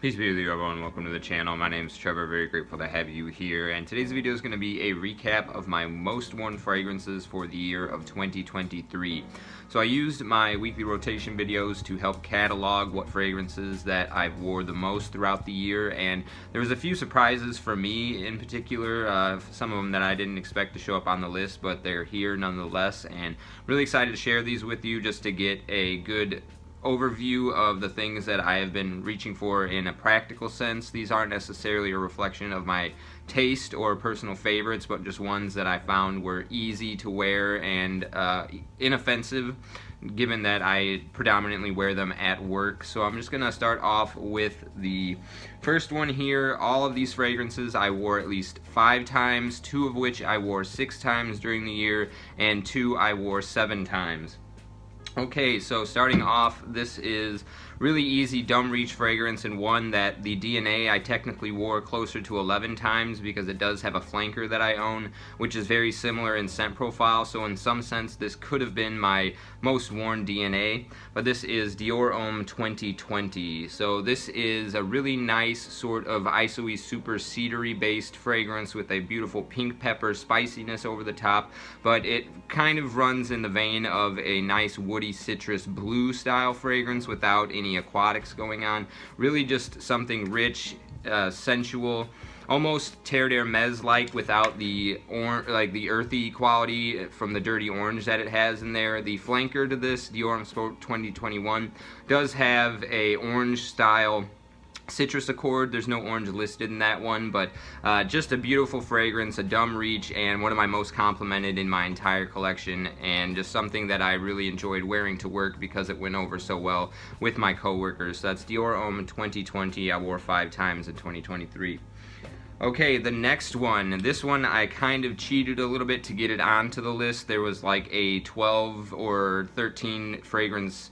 Peace be with you, everyone. Welcome to the channel. My name is Trevor. Very grateful to have you here. And today's video is going to be a recap of my most worn fragrances for the year of 2023. So I used my weekly rotation videos to help catalog what fragrances that I wore the most throughout the year. And there was a few surprises for me in particular. Some of them that I didn't expect to show up on the list, but they're here nonetheless. And really excited to share these with you just to get a good overview of the things that I have been reaching for in a practical sense. These aren't necessarily a reflection of my taste or personal favorites, but just ones that I found were easy to wear and inoffensive, given that I predominantly wear them at work. So I'm just gonna start off with the first one here. All of these fragrances I wore at least 5 times, 2 of which I wore 6 times during the year, and 2 I wore 7 times. Okay, so starting off, this is really easy dumb reach fragrance, and one that the DNA I technically wore closer to 11 times because it does have a flanker that I own, which is very similar in scent profile, so in some sense this could have been my most worn DNA, but this is Dior Homme 2020. So this is a really nice sort of iso-y super cedary based fragrance with a beautiful pink pepper spiciness over the top, but it kind of runs in the vein of a nice woody citrus blue style fragrance without any aquatics going on. Really just something rich, sensual, almost Terre d'Hermès like without the the earthy quality from the dirty orange that it has in there. The flanker to this Dior Homme 2021 does have a orange style citrus accord. There's no orange listed in that one, but just a beautiful fragrance, a dumb reach, and one of my most complimented in my entire collection, and just something that I really enjoyed wearing to work because it went over so well with my coworkers. So that's Dior Homme 2020. I wore 5 times in 2023. Okay, the next one. This one I kind of cheated a little bit to get it onto the list. There was like a 12 or 13 fragrance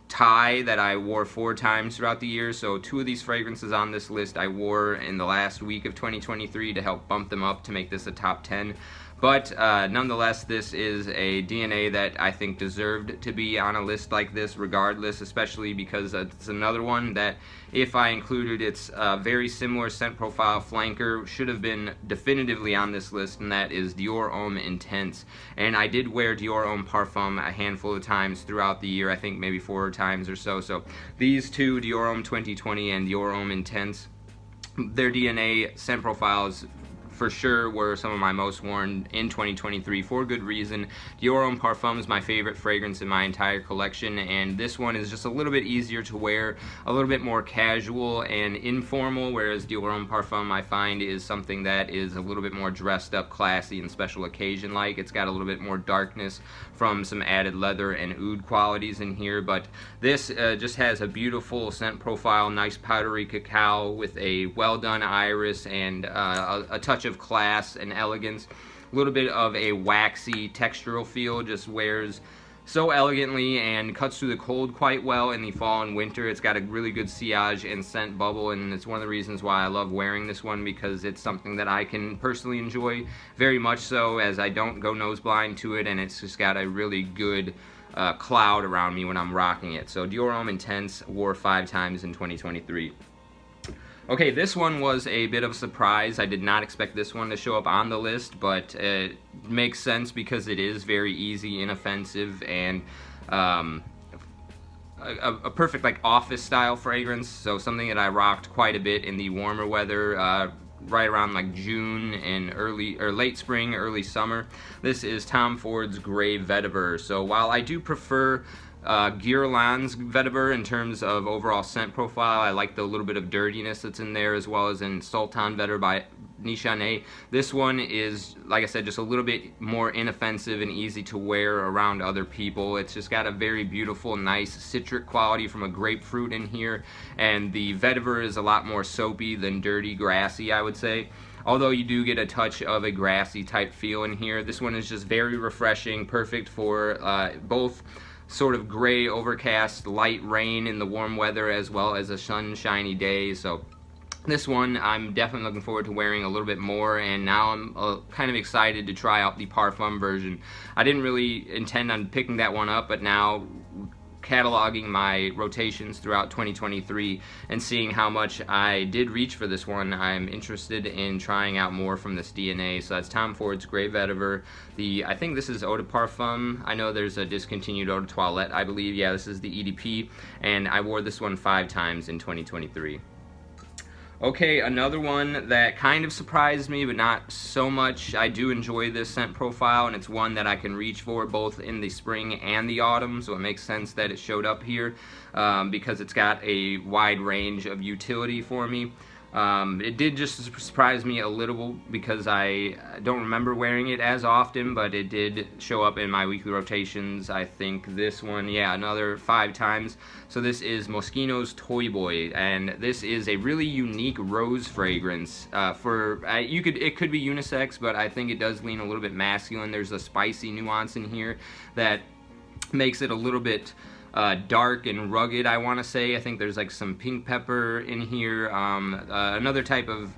tie that I wore 4 times throughout the year, so 2 of these fragrances on this list I wore in the last week of 2023 to help bump them up to make this a top 10. But nonetheless, this is a DNA that I think deserved to be on a list like this regardless, especially because it's another one that, if I included its very similar scent profile flanker, should have been definitively on this list, and that is Dior Homme Intense. And I did wear Dior Homme Parfum a handful of times throughout the year, I think maybe 4 times or so. So these 2, Dior Homme 2020 and Dior Homme Intense, their DNA scent profiles for sure were some of my most worn in 2023 for good reason. Dior Homme Parfum is my favorite fragrance in my entire collection, and this one is just a little bit easier to wear, a little bit more casual and informal, whereas Dior Homme Parfum I find is something that is a little bit more dressed up, classy, and special occasion like. It's got a little bit more darkness from some added leather and oud qualities in here, but this just has a beautiful scent profile, nice powdery cacao with a well done iris and a touch of class and elegance. A little bit of a waxy textural feel, just wears so elegantly and cuts through the cold quite well in the fall and winter. It's got a really good sillage and scent bubble, and it's one of the reasons why I love wearing this one, because it's something that I can personally enjoy very much so, as I don't go nose blind to it, and it's just got a really good cloud around me when I'm rocking it. So Dior Homme Intense wore 5 times in 2023. Okay, this one was a bit of a surprise. I did not expect this one to show up on the list, but it makes sense because it is very easy, inoffensive, and a perfect like office style fragrance. So something that I rocked quite a bit in the warmer weather, right around like June and late spring, early summer. This is Tom Ford's Gray Vetiver. So while I do prefer Guerlain's Vetiver in terms of overall scent profile, I like the little bit of dirtiness that's in there, as well as in Sultan Vetiver by Nichane. This one is, like I said, just a little bit more inoffensive and easy to wear around other people. It's just got a very beautiful, nice citric quality from a grapefruit in here, and the Vetiver is a lot more soapy than dirty, grassy, I would say. Although you do get a touch of a grassy type feel in here. This one is just very refreshing, perfect for both sort of gray, overcast, light rain in the warm weather, as well as a sunshiny day. So this one I'm definitely looking forward to wearing a little bit more, and now I'm kind of excited to try out the Parfum version. I didn't really intend on picking that one up, but now cataloging my rotations throughout 2023 and seeing how much I did reach for this one, I'm interested in trying out more from this DNA. So that's Tom Ford's Grey Vetiver. I think this is Eau de Parfum. I know there's a discontinued Eau de Toilette, I believe. Yeah, this is the EDP, and I wore this one 5 times in 2023. Okay, another one that kind of surprised me, but not so much. I do enjoy this scent profile, and it's one that I can reach for both in the spring and the autumn, so it makes sense that it showed up here because it's got a wide range of utility for me. It did just surprise me a little because I don't remember wearing it as often, but it did show up in my weekly rotations. I think this one, yeah, another 5 times. So this is Moschino's Toy Boy, and this is a really unique rose fragrance. It could be unisex, but I think it does lean a little bit masculine. There's a spicy nuance in here that makes it a little bit dark and rugged, I want to say. I think there's like some pink pepper in here, another type of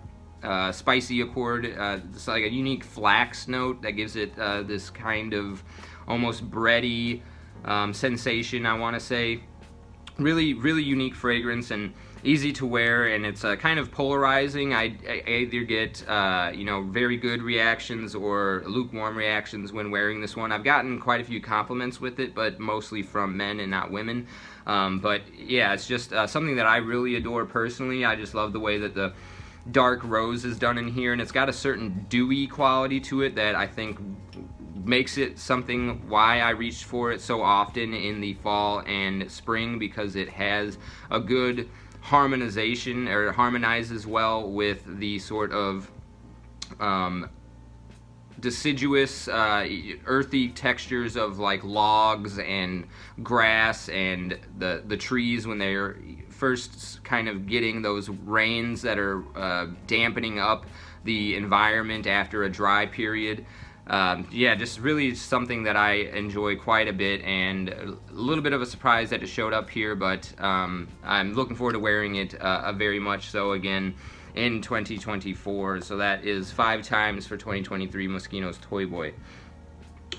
spicy accord. It's like a unique flax note that gives it this kind of almost bready sensation, I want to say. Really unique fragrance and easy to wear, and it's kind of polarizing. I either get you know, very good reactions or lukewarm reactions when wearing this one. I've gotten quite a few compliments with it, but mostly from men and not women. But yeah, it's just something that I really adore personally. I just love the way that the dark rose is done in here, and it's got a certain dewy quality to it that I think makes it something why I reached for it so often in the fall and spring, because it has a good harmonization, or harmonizes well with the sort of deciduous, earthy textures of like logs and grass and the trees when they're first kind of getting those rains that are dampening up the environment after a dry period. Yeah, just really something that I enjoy quite a bit, and a little bit of a surprise that it showed up here, but I'm looking forward to wearing it very much so again in 2024. So that is 5 times for 2023 Moschino's Toy Boy.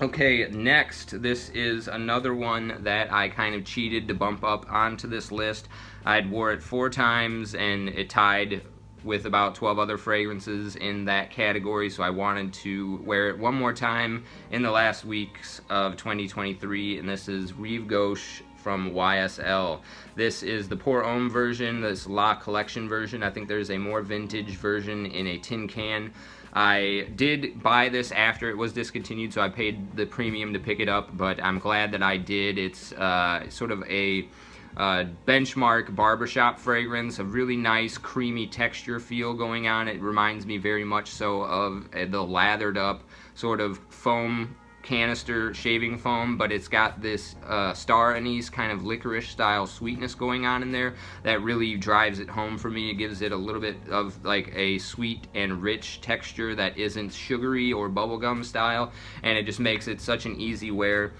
Okay, next, this is another one that I kind of cheated to bump up onto this list. I'd wore it 4 times, and it tied with about 12 other fragrances in that category, so I wanted to wear it one more time in the last weeks of 2023, and this is Rive Gauche from YSL. This is the Pour Homme version, this La Collection version. I think there's a more vintage version in a tin can. I did buy this after it was discontinued, so I paid the premium to pick it up, but I'm glad that I did. It's sort of a benchmark barbershop fragrance, a really nice creamy texture feel going on. It reminds me very much so of the lathered up sort of foam canister shaving foam, but it's got this star anise kind of licorice style sweetness going on in there that really drives it home for me. It gives it a little bit of like a sweet and rich texture that isn't sugary or bubblegum style, and it just makes it such an easy wear.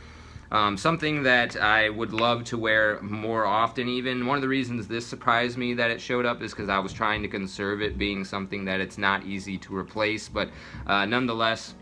Something that I would love to wear more often even. One of the reasons this surprised me that it showed up is because I was trying to conserve it, being something that it's not easy to replace, but nonetheless,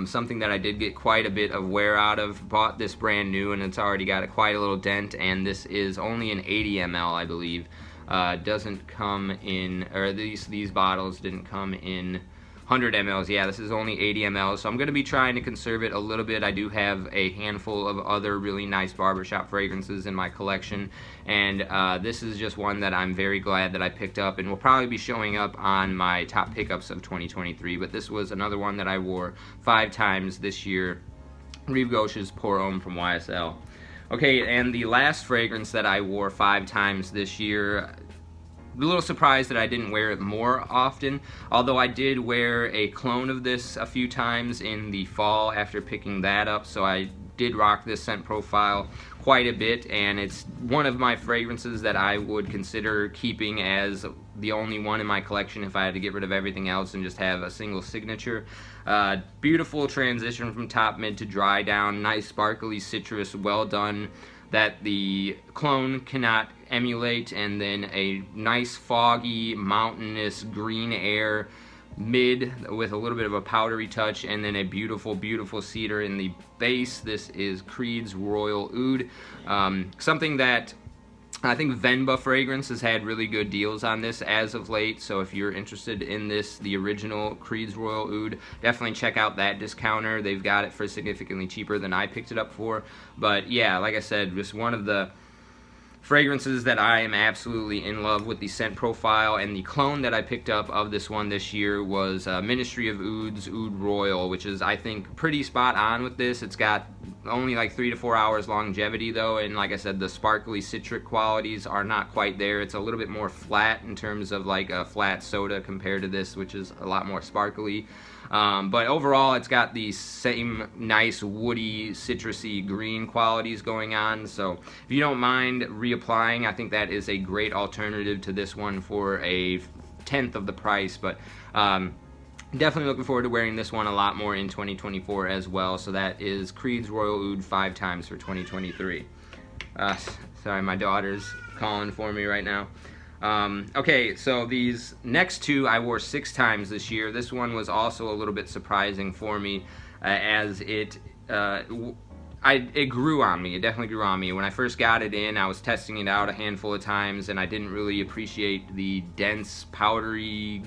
something that I did get quite a bit of wear out of. Bought this brand new, and it's already got quite a little dent, and this is only an 80 ml, I believe. Doesn't come in, or these bottles didn't come in 100 mLs. Yeah, this is only 80 mLs, so I'm going to be trying to conserve it a little bit. I do have a handful of other really nice barbershop fragrances in my collection, and this is just one that I'm very glad that I picked up, and will probably be showing up on my top pickups of 2023, but this was another one that I wore 5 times this year, Rive Gauche's Pour Homme from YSL. Okay, and the last fragrance that I wore 5 times this year, a little surprised that I didn't wear it more often, although I did wear a clone of this a few times in the fall after picking that up, so I did rock this scent profile quite a bit, and it's one of my fragrances that I would consider keeping as the only one in my collection if I had to get rid of everything else and just have a single signature. Beautiful transition from top, mid to dry down, nice sparkly citrus, well done, that the clone cannot emulate, and then a nice foggy mountainous green air mid with a little bit of a powdery touch, and then a beautiful, beautiful cedar in the base. This is Creed's Royal Oud. Something that I think Venba Fragrance has had really good deals on this as of late, so if you're interested in this, the original Creed's Royal Oud, definitely check out that discounter. They've got it for significantly cheaper than I picked it up for. But yeah, like I said, just one of the fragrances that I am absolutely in love with the scent profile, and the clone that I picked up of this one this year was Ministry of Oud's Oud Royal, which is, I think, pretty spot on with this. It's got only like 3 to 4 hours longevity though, and like I said, the sparkly citric qualities are not quite there. It's a little bit more flat in terms of like a flat soda compared to this, which is a lot more sparkly. But overall, it's got the same nice woody, citrusy green qualities going on. So if you don't mind reapplying, I think that is a great alternative to this one for a tenth of the price. But definitely looking forward to wearing this one a lot more in 2024 as well. So that is Creed's Royal Oud 5 times for 2023. Sorry, my daughter's calling for me right now. Okay, so these next two I wore 6 times this year. This one was also a little bit surprising for me, as it grew on me. It definitely grew on me. When I first got it in, I was testing it out a handful of times, and I didn't really appreciate the dense, powdery,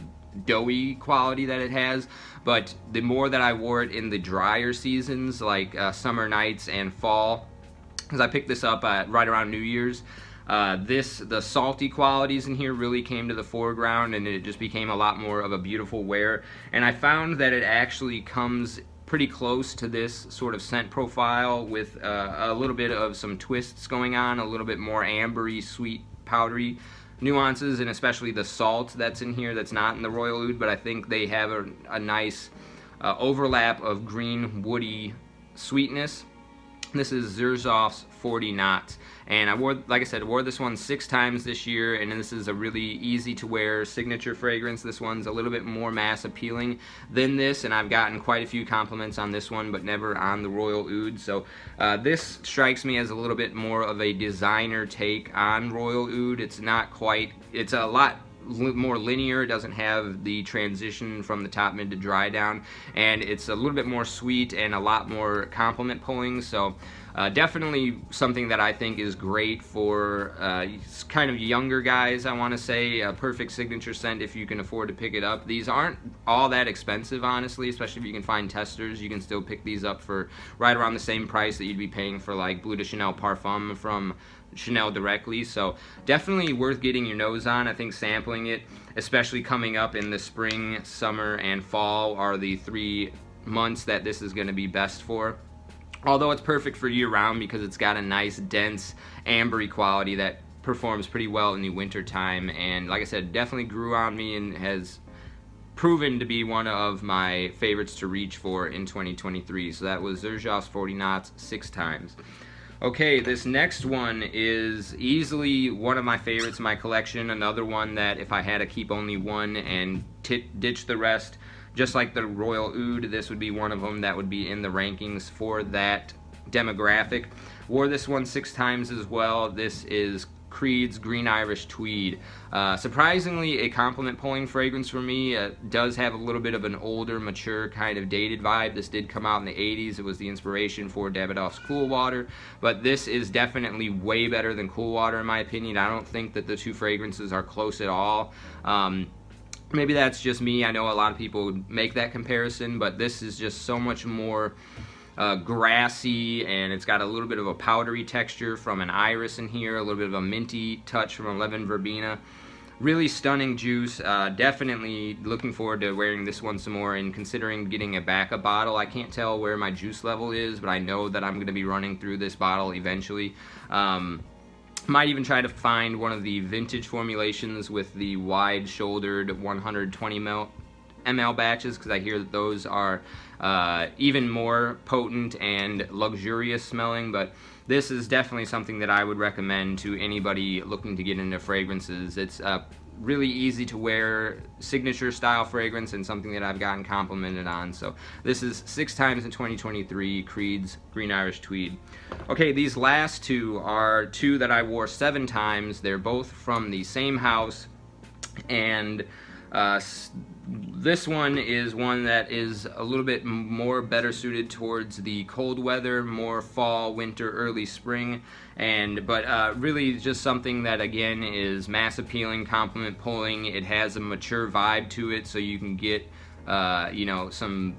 doughy quality that it has. But the more that I wore it in the drier seasons, like summer nights and fall, because I picked this up right around New Year's, the salty qualities in here really came to the foreground, and it just became a lot more of a beautiful wear. And I found that it actually comes pretty close to this sort of scent profile with a little bit of some twists going on, a little bit more ambery, sweet, powdery nuances, and especially the salt that's in here that's not in the Royal Oud, but I think they have a nice overlap of green, woody sweetness. This is Xerjoff's 40 Knots, and like I said, I wore this one 6 times this year, and this is a really easy to wear signature fragrance. This one's a little bit more mass appealing than this, and I've gotten quite a few compliments on this one, but never on the Royal Oud. So this strikes me as a little bit more of a designer take on Royal Oud. It's not quite, it's a lot more linear. It doesn't have the transition from the top mid to dry down, and it's a little bit more sweet and a lot more compliment pulling. So definitely something that I think is great for kind of younger guys, I want to say. A perfect signature scent if you can afford to pick it up. These aren't all that expensive, honestly, especially if you can find testers. You can still pick these up for right around the same price that you'd be paying for like Bleu de Chanel Parfum from Chanel directly. So definitely worth getting your nose on. I think sampling it, especially coming up in the spring, summer, and fall, are the 3 months that this is going to be best for. Although it's perfect for year-round because it's got a nice, dense, ambery quality that performs pretty well in the winter time. And like I said, definitely grew on me and has proven to be one of my favorites to reach for in 2023. So that was Xerjoff's 40 Knots 6 times. Okay, this next one is easily one of my favorites in my collection. Another one that if I had to keep only one and ditch the rest, just like the Royal Oud, this would be one of them that would be in the rankings for that demographic. Wore this one 6 times as well. This is Creed's Green Irish Tweed. Surprisingly, a compliment pulling fragrance for me. It does have a little bit of an older, mature, kind of dated vibe. This did come out in the 80s. It was the inspiration for Davidoff's Cool Water, but this is definitely way better than Cool Water in my opinion. I don't think that the two fragrances are close at all. Maybe that's just me. I know a lot of people would make that comparison, but this is just so much more grassy, and it's got a little bit of a powdery texture from an iris in here, a little bit of a minty touch from a lemon verbena. Really stunning juice. Definitely looking forward to wearing this one some more and considering getting a backup bottle. I can't tell where my juice level is, but I know that I'm going to be running through this bottle eventually. Might even try to find one of the vintage formulations with the wide-shouldered 120 ml batches, because I hear that those are even more potent and luxurious smelling. But this is definitely something that I would recommend to anybody looking to get into fragrances. It's really easy to wear signature style fragrance and something that I've gotten complimented on. So this is 6 times in 2023, Creed's Green Irish Tweed. Okay, these last two are 2 that I wore 7 times. They're both from the same house, and This one is one that is a little bit more better suited towards the cold weather, more fall, winter, early spring, but really just something that again is mass appealing, compliment pulling. It has a mature vibe to it, so you can get you know, some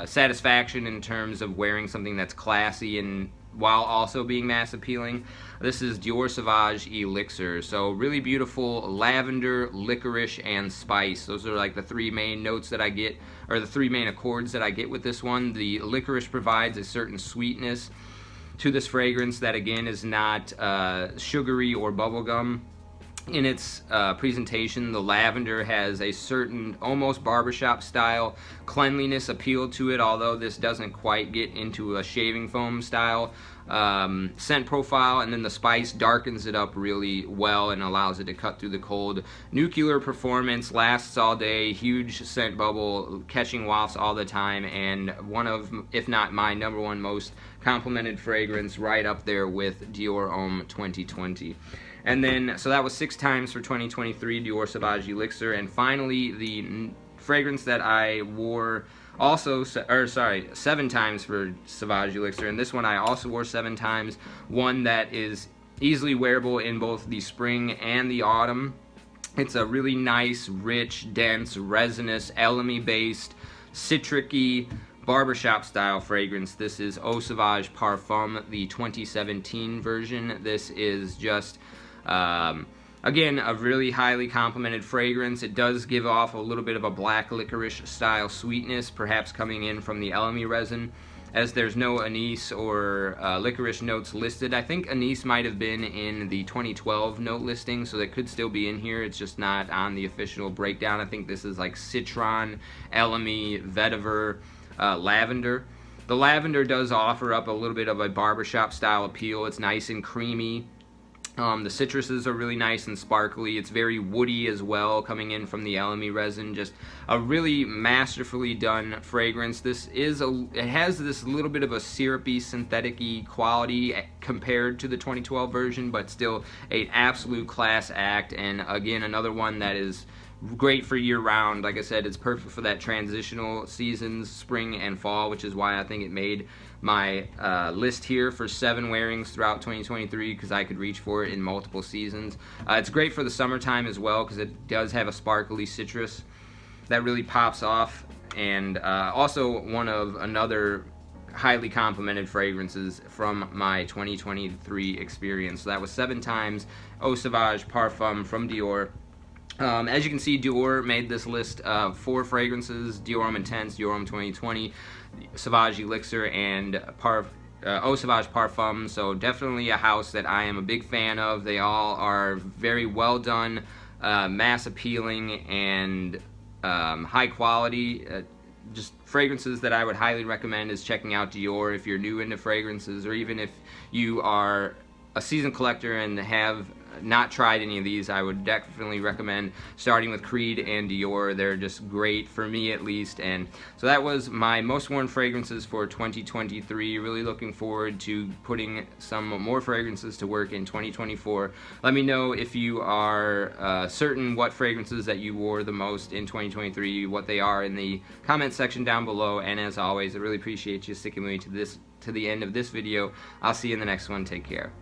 satisfaction in terms of wearing something that's classy and while also being mass appealing. This is Dior Sauvage Elixir. So really beautiful lavender, licorice, and spice. Those are like the three main notes that I get, or the three main accords that I get with this one. The licorice provides a certain sweetness to this fragrance that again is not sugary or bubblegum. In its presentation, the lavender has a certain almost barbershop style cleanliness appeal to it, although this doesn't quite get into a shaving foam style scent profile, and then the spice darkens it up really well and allows it to cut through the cold. Nuclear performance, lasts all day, huge scent bubble, catching wafts all the time, and one of, if not my #1 most complimented fragrance, right up there with Dior Homme 2020. And then, so that was 6 times for 2023, Dior Sauvage Elixir. And finally, the fragrance that I wore also, 7 times for Sauvage Elixir. And this one I also wore 7 times. One that is easily wearable in both the spring and the autumn. It's a really nice, rich, dense, resinous, elemi-based, citric-y, barbershop style fragrance. This is Eau Sauvage Parfum, the 2017 version. This is just again, a really highly complimented fragrance. It does give off a little bit of a black licorice style sweetness, perhaps coming in from the elemi resin, as there's no anise or licorice notes listed. I think anise might have been in the 2012 note listing, so that could still be in here. It's just not on the official breakdown. I think this is like citron, elemi, vetiver, lavender. The lavender does offer up a little bit of a barbershop style appeal. It's nice and creamy. The citruses are really nice and sparkly. It's very woody as well, coming in from the elemi resin. Just a really masterfully done fragrance. This is it has this little bit of a syrupy, synthetic-y quality compared to the 2012 version, but still an absolute class act. And again, another one that is great for year-round. Like I said, it's perfect for that transitional seasons, spring and fall, which is why I think it made my list here for 7 wearings throughout 2023, because I could reach for it in multiple seasons. It's great for the summertime as well, because it does have a sparkly citrus that really pops off, and also one of another highly complimented fragrances from my 2023 experience. So that was 7 times Eau Sauvage Parfum from Dior. As you can see, Dior made this list of 4 fragrances: Dior Homme Intense, Dior Homme 2020, Sauvage Elixir, and Eau Sauvage Parfum. So definitely a house that I am a big fan of. They all are very well done, mass appealing, and high quality. Just fragrances that I would highly recommend is checking out Dior if you're new into fragrances, or even if you are a seasoned collector and have not tried any of these. I would definitely recommend starting with Creed and Dior. They're just great, for me at least. And so that was my most worn fragrances for 2023. Really looking forward to putting some more fragrances to work in 2024. Let me know if you are certain what fragrances that you wore the most in 2023, what they are, in the comment section down below. And as always, I really appreciate you sticking with me to the end of this video. I'll see you in the next one. Take care.